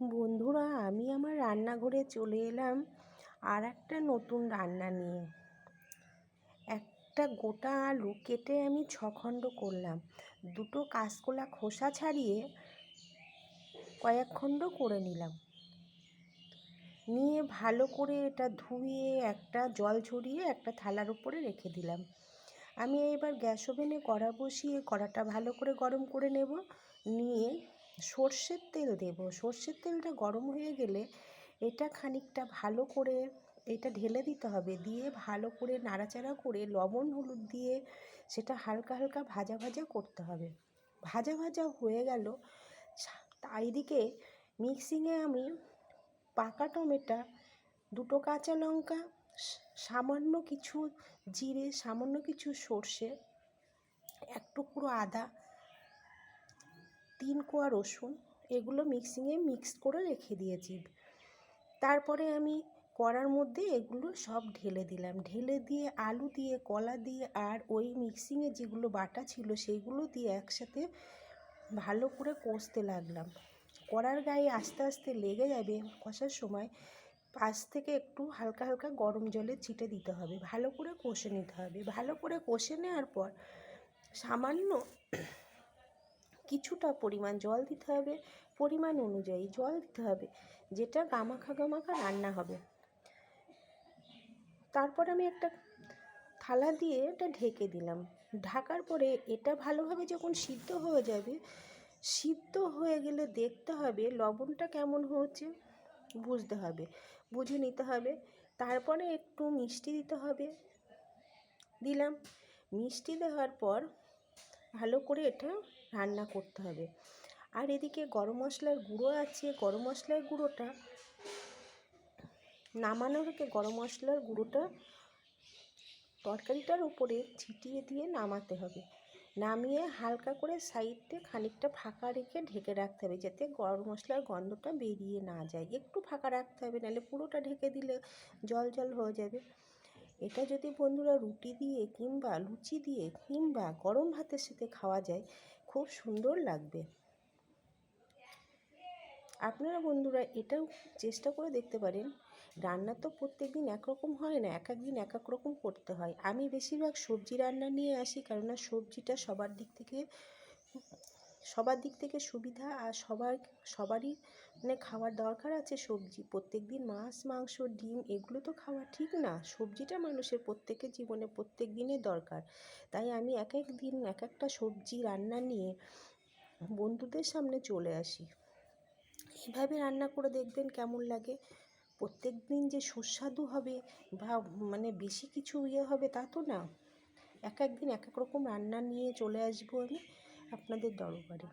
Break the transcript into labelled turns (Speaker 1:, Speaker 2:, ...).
Speaker 1: বন্ধুরা, আমি আমার রান্নাঘরে চলে এলাম আর একটা নতুন রান্না নিয়ে। একটা গোটা আলু কেটে আমি 6 খণ্ড করলাম। দুটো কাঁচকলা খোসা ছাড়িয়ে কয়েক খণ্ড করে নিলাম। নিয়ে ভালো করে এটা ধুয়ে একটা জল ঝরিয়ে একটা থালার উপরে রেখে দিলাম। আমি এবার গ্যাস ওভেনে কড়া বসিয়ে কড়াটা ভালো করে গরম করে নেব। নিয়ে সর্ষের তেল দেব। সর্ষের তেলটা গরম হয়ে গেলে এটা খানিকটা ভালো করে এটা ঢেলে দিতে হবে। দিয়ে ভালো করে নাড়াচাড়া করে লবণ হলুদ দিয়ে সেটা হালকা হালকা ভাজা ভাজা করতে হবে। ভাজা ভাজা হয়ে গেল। এইদিকে মিক্সিংয়ে আমি পাকা টমেটো, দুটো কাঁচা লঙ্কা, সামান্য কিছু জিরে, সামান্য কিছু সর্ষে, এক টুকরো আদা, 3 কোয়া রসুন, এগুলো মিক্সিংয়ে মিক্স করে রেখে দিয়েছি। তারপরে আমি কড়ার মধ্যে এগুলো সব ঢেলে দিলাম। ঢেলে দিয়ে আলু দিয়ে, কলা দিয়ে আর ওই মিক্সিংয়ে যেগুলো বাটা ছিল সেইগুলো দিয়ে একসাথে ভালো করে কষতে লাগলাম। কড়ার গায়ে আস্তে আস্তে লেগে যাবে কষার সময় পাশ থেকে একটু হালকা হালকা গরম জলের ছিটে দিতে হবে। ভালো করে কষে নিতে হবে। ভালো করে কষে নেওয়ার পর সামান্য কিছুটা পরিমাণ জল দিতে হবে। পরিমাণ অনুযায়ী জল দিতে হবে, যেটা গামাখা গামাখা রান্না হবে। তারপর আমি একটা থালা দিয়ে এটা ঢেকে দিলাম। ঢাকার পরে এটা ভালোভাবে যখন সিদ্ধ হয়ে যাবে, সিদ্ধ হয়ে গেলে দেখতে হবে লবণটা কেমন হচ্ছে, বুঝতে হবে, বুঝে নিতে হবে। তারপরে একটু মিষ্টি দিতে হবে। দিলাম। মিষ্টি দেওয়ার পর ভালো করে এটা রান্না করতে হবে। আর এদিকে গরম মশলার গুঁড়ো আছে। গরম মশলার গুঁড়োটা নামানোর আগে গরম মশলার গুঁড়োটা তরকারিটার উপরে ছিটিয়ে দিয়ে নামাতে হবে। নামিয়ে হালকা করে সাইডে খানিকটা ফাঁকা রেখে ঢেকে রাখতে হবে, যাতে গরম মশলার গন্ধটা বেরিয়ে না যায়। একটু ফাঁকা রাখতে হবে, নাহলে পুরোটা ঢেকে দিলে জল জল হয়ে যাবে। এটা যদি বন্ধুরা রুটি দিয়ে কিংবা লুচি দিয়ে কিংবা গরম ভাতের সাথে খাওয়া যায়, খুব সুন্দর লাগবে। আপনারা বন্ধুরা এটাও চেষ্টা করে দেখতে পারেন। রান্না তো প্রত্যেক দিন একরকম হয় না, এক একদিন এক এক রকম করতে হয়। আমি বেশিরভাগ সবজি রান্না নিয়ে আসি, কেননা সবজিটা সবার দিক থেকে সুবিধা। আর সবারই মানে খাওয়ার দরকার আছে সবজি। প্রত্যেক দিন মাছ মাংস ডিম এগুলো তো খাওয়া ঠিক না। সবজিটা মানুষের প্রত্যেকের জীবনে প্রত্যেক দিনের দরকার। তাই আমি এক এক দিন এক একটা সবজি রান্না নিয়ে বন্ধুদের সামনে চলে আসি। এভাবে রান্না করে দেখবেন কেমন লাগে। প্রত্যেক দিন যে সুস্বাদু হবে বা মানে বেশি কিছু হবে তা তো না। এক এক দিন এক এক রকম রান্না নিয়ে চলে আসবো আমি আপনাদের দরবারে।